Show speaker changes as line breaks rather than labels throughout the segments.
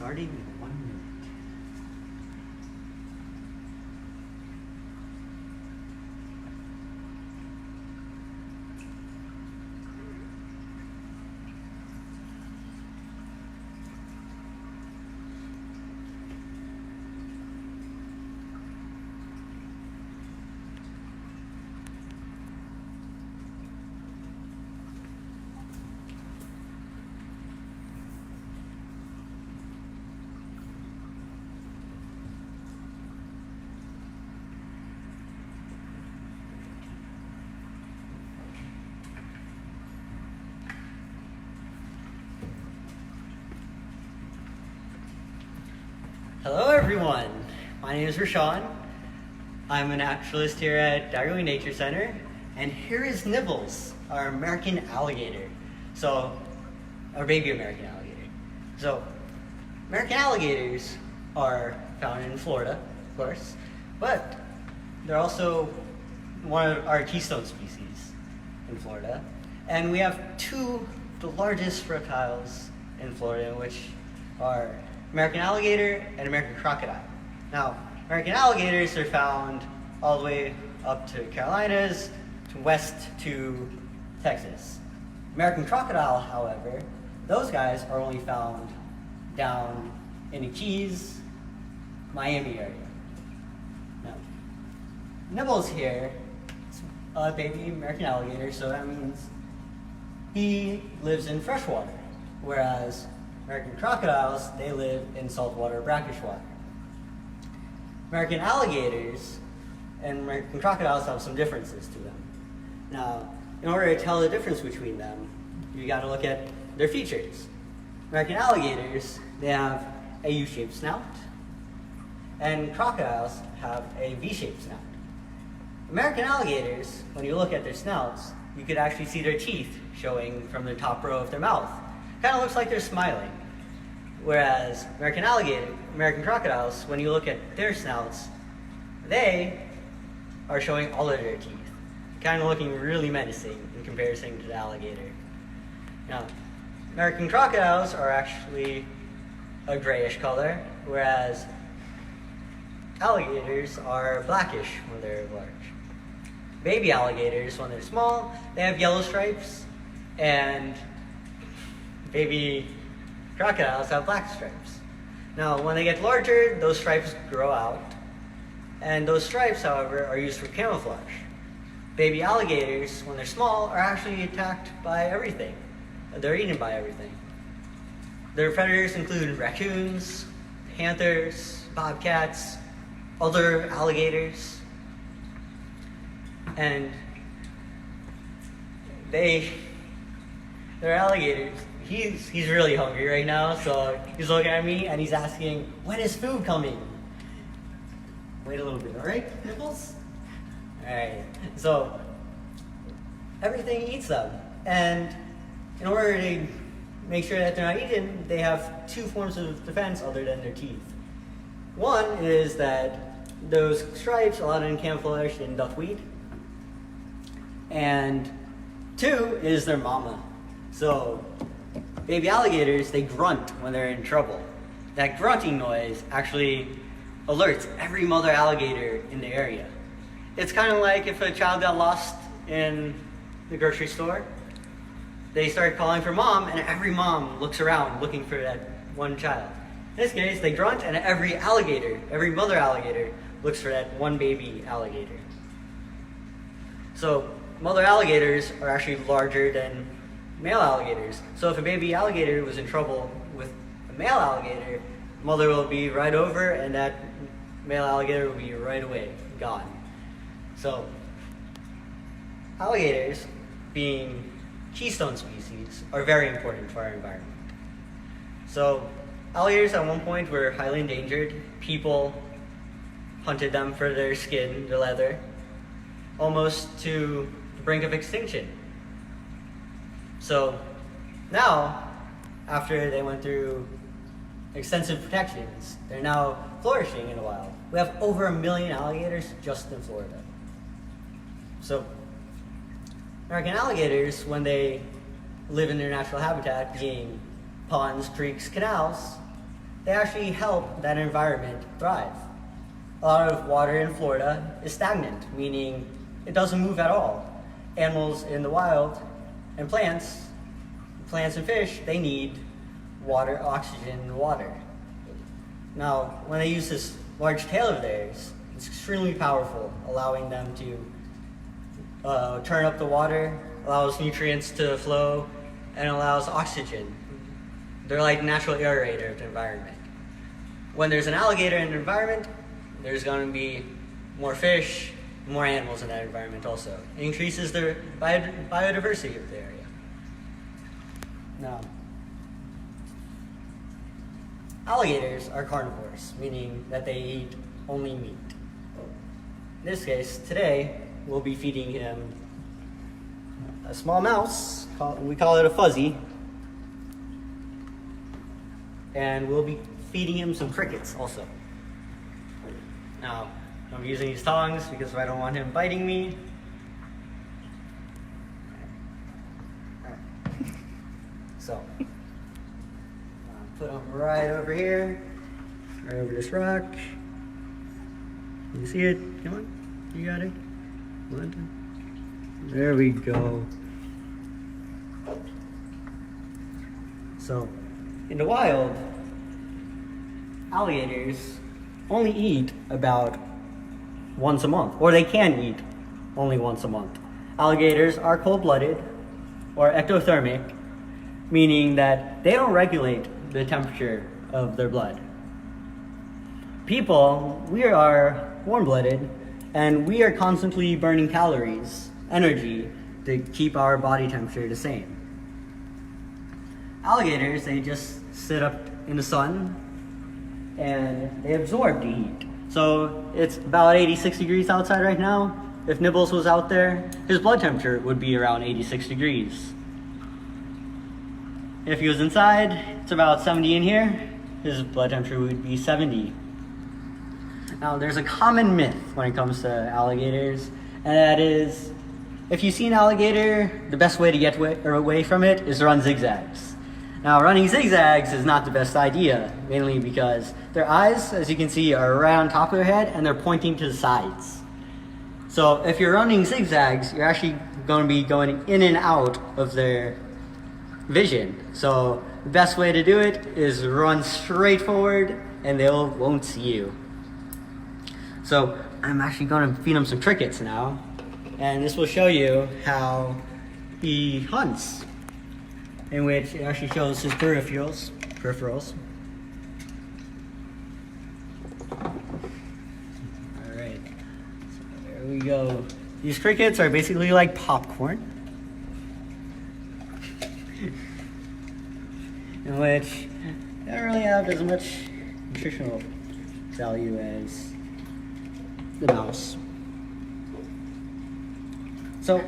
starting in 1 minute. Hello everyone, my name is Rashawn. I'm a naturalist here at Daggerwing Nature Center, and here is Nibbles, our American alligator. Our baby American alligator. So, American alligators are found in Florida, of course, but they're also one of our keystone species in Florida. And we have two of the largest reptiles in Florida, which are American alligator and American crocodile. Now, American alligators are found all the way up to Carolinas, to west to Texas. American crocodile, however, those guys are only found down in the Keys, Miami area. Now, Nibbles here is a baby American alligator, so that means he lives in freshwater, whereas American crocodiles, they live in saltwater, brackish water. American alligators and American crocodiles have some differences to them. Now, in order to tell the difference between them, you got to look at their features. American alligators, they have a U-shaped snout, and crocodiles have a V-shaped snout. American alligators, when you look at their snouts, you could actually see their teeth showing from the top row of their mouth. Kind of looks like they're smiling. Whereas American crocodiles, when you look at their snouts, they are showing all of their teeth, kind of looking really menacing in comparison to the alligator. Now, American crocodiles are actually a grayish color, whereas alligators are blackish when they're large. Baby alligators, when they're small, they have yellow stripes, and baby crocodiles have black stripes. Now, when they get larger, those stripes grow out, and those stripes, however, are used for camouflage. Baby alligators, when they're small, are actually attacked by everything. They're eaten by everything. Their predators include raccoons, panthers, bobcats, other alligators, and they're alligators. He's really hungry right now, so he's looking at me and he's asking, when is food coming? Wait a little bit, all right, Nibbles? All right, so everything eats them. And in order to make sure that they're not eaten, they have two forms of defense other than their teeth. One is that those stripes allow them to camouflage in duckweed. And two is their mama. So baby alligators, they grunt when they're in trouble. That grunting noise actually alerts every mother alligator in the area. It's kind of like if a child got lost in the grocery store. They start calling for mom, and every mom looks around looking for that one child. In this case, they grunt, and every mother alligator looks for that one baby alligator. So mother alligators are actually larger than male alligators. So if a baby alligator was in trouble with a male alligator, mother will be right over and that male alligator will be right away, gone. So alligators, being keystone species, are very important for our environment. So alligators at one point were highly endangered. People hunted them for their skin, their leather, almost to the brink of extinction. So now, after they went through extensive protections, they're now flourishing in the wild. We have over 1 million alligators just in Florida. So American alligators, when they live in their natural habitat, being ponds, creeks, canals, they actually help that environment thrive. A lot of water in Florida is stagnant, meaning it doesn't move at all. Animals in the wild and plants and fish, they need water, oxygen, and water. Now, when they use this large tail of theirs, it's extremely powerful, allowing them to turn up the water, allows nutrients to flow, and allows oxygen. They're like natural aerator of the environment. When there's an alligator in the environment, there's going to be more fish, more animals in that environment also. It increases the biodiversity of the area. Now, alligators are carnivores, meaning that they eat only meat. In this case, today, we'll be feeding him a small mouse, we call it a fuzzy, and we'll be feeding him some crickets also. Now, I'm using these tongs because I don't want him biting me. So, put him right over here, right over this rock. Can you see it? Come on, you got it? There we go. So, in the wild, alligators only eat about once a month, or they can eat only once a month. Alligators are cold-blooded or ectothermic, meaning that they don't regulate the temperature of their blood. People, we are warm-blooded, and we are constantly burning calories, energy, to keep our body temperature the same. Alligators, they just sit up in the sun and they absorb the heat. So it's about 86 degrees outside right now. If Nibbles was out there, his blood temperature would be around 86 degrees. If he was inside, it's about 70 in here. His blood temperature would be 70. Now, there's a common myth when it comes to alligators, and that is, if you see an alligator, the best way to get away from it is to run zigzags. Now, running zigzags is not the best idea, mainly because their eyes, as you can see, are right on top of their head, and they're pointing to the sides. So if you're running zigzags, you're actually going to be going in and out of their vision. So the best way to do it is run straight forward, and they won't see you. So I'm actually going to feed him some crickets now, and this will show you how he hunts, in which it actually shows his peripherals. All right, so there we go. These crickets are basically like popcorn, in which they don't really have as much nutritional value as the mouse. So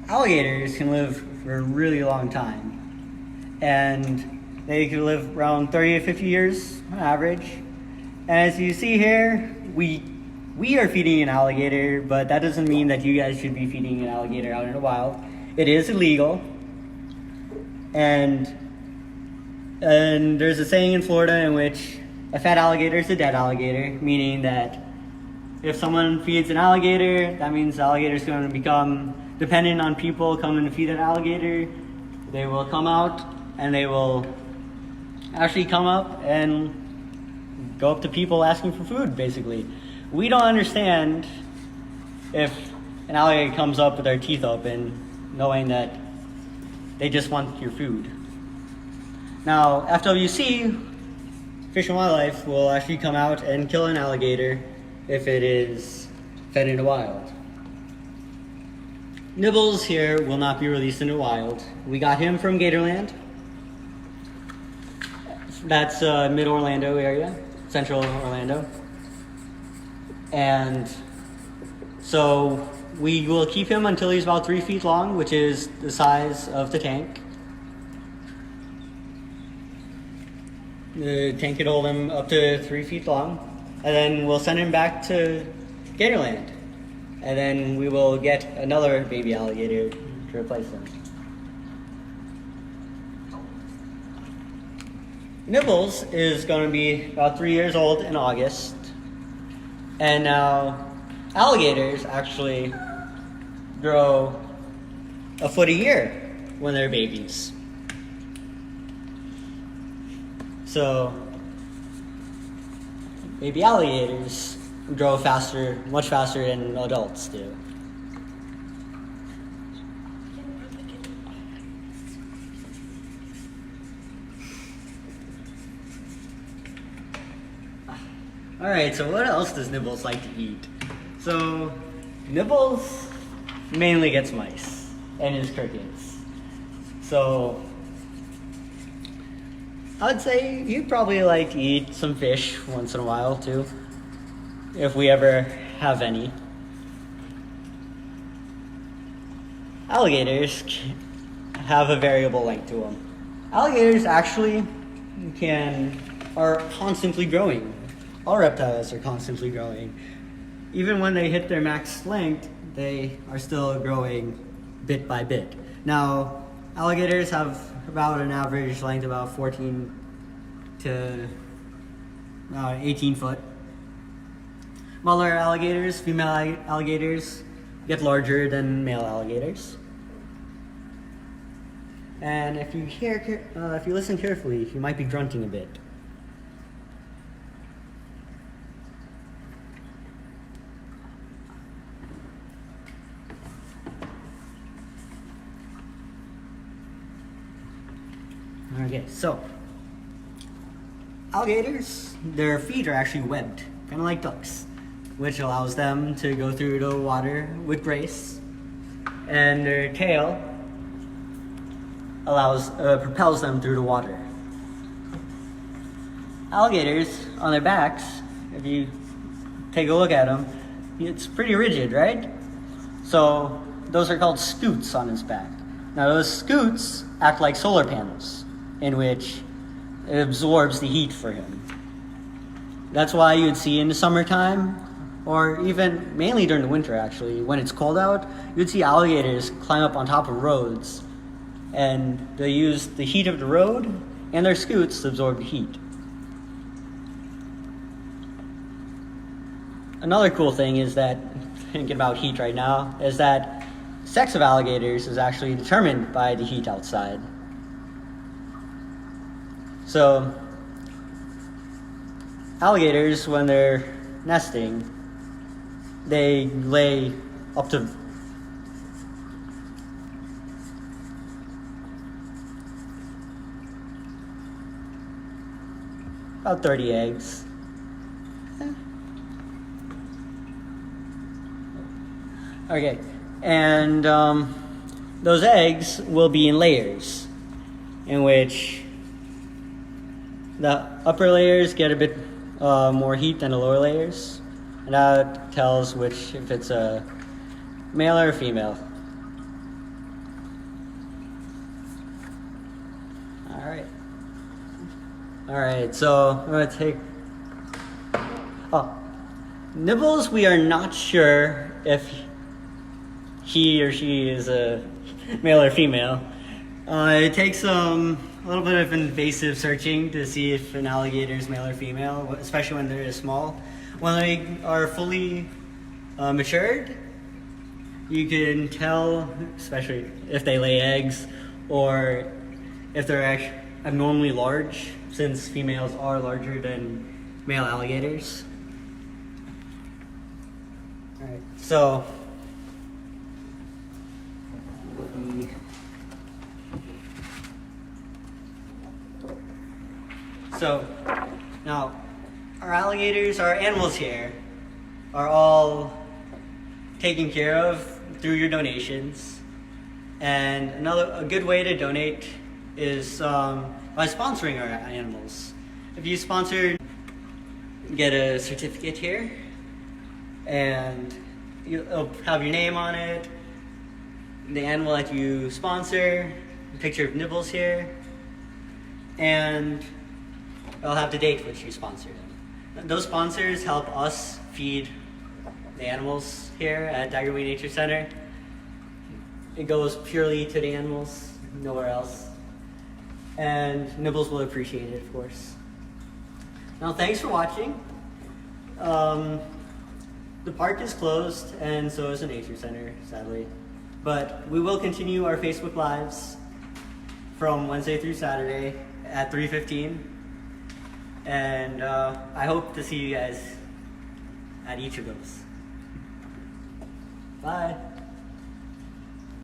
alligators can live for a really long time, and they can live around 30 to 50 years on average. And as you see here, we are feeding an alligator, but that doesn't mean that you guys should be feeding an alligator out in the wild. It is illegal, and there's a saying in Florida in which a fat alligator is a dead alligator, meaning that if someone feeds an alligator, that means the alligator is going to become dependent on people coming to feed an alligator. They will come out and they will actually come up and go up to people asking for food, basically. We don't understand if an alligator comes up with their teeth open, knowing that they just want your food. Now, FWC, Fish and Wildlife, will actually come out and kill an alligator if it is fed in the wild. Nibbles here will not be released in the wild. We got him from Gatorland. That's mid-Orlando area, central Orlando. And so we will keep him until he's about 3 feet long, which is the size of the tank. The tank could hold him up to 3 feet long. And then we'll send him back to Gatorland. And then we will get another baby alligator to replace him. Nibbles is going to be about 3 years old in August. And now alligators actually grow a foot a year when they're babies. So baby alligators grow faster, much faster than adults do. Alright, so what else does Nibbles like to eat? So, Nibbles mainly gets mice and his crickets. So, I would say he'd probably like to eat some fish once in a while too, if we ever have any. Alligators have a variable length to them. Alligators actually are constantly growing. All reptiles are constantly growing. Even when they hit their max length, they are still growing bit by bit. Now, alligators have about an average length about 14 to 18 foot. Smaller alligators, female alligators, get larger than male alligators. And if you listen carefully, you might be grunting a bit. Okay, so alligators, their feet are actually webbed, kind of like ducks, which allows them to go through the water with grace, and their tail propels them through the water. Alligators, on their backs, if you take a look at them, it's pretty rigid, right? So those are called scutes on his back. Now those scutes act like solar panels, in which it absorbs the heat for him. That's why you'd see in the summertime, or even mainly during the winter actually, when it's cold out, you'd see alligators climb up on top of roads, and they use the heat of the road and their scutes to absorb the heat. Another cool thing is that, thinking about heat right now, is that sex of alligators is actually determined by the heat outside. So, alligators, when they're nesting, they lay up to about 30 eggs. Okay, and those eggs will be in layers, in which the upper layers get a bit more heat than the lower layers, and that tells if it's a male or a female. Alright, so I'm going to take... Nibbles, we are not sure if he or she is a male or female. It takes a little bit of invasive searching to see if an alligator is male or female, especially when they're small. When they are fully matured, you can tell, especially if they lay eggs or if they're actually abnormally large, since females are larger than male alligators. Alright, so now our alligators, our animals here, are all taken care of through your donations. And a good way to donate is by sponsoring our animals. If you sponsor, you get a certificate here, and it'll have your name on it, the animal that you sponsor, a picture of Nibbles here, and it'll have the date which you sponsored. Those sponsors help us feed the animals here at Daggerwing Nature Center. It goes purely to the animals, nowhere else. and Nibbles will appreciate it, of course. Now, thanks for watching. The park is closed, and so is the nature center, sadly. But we will continue our Facebook Lives from Wednesday through Saturday at 3:15. And I hope to see you guys at each of those. Bye.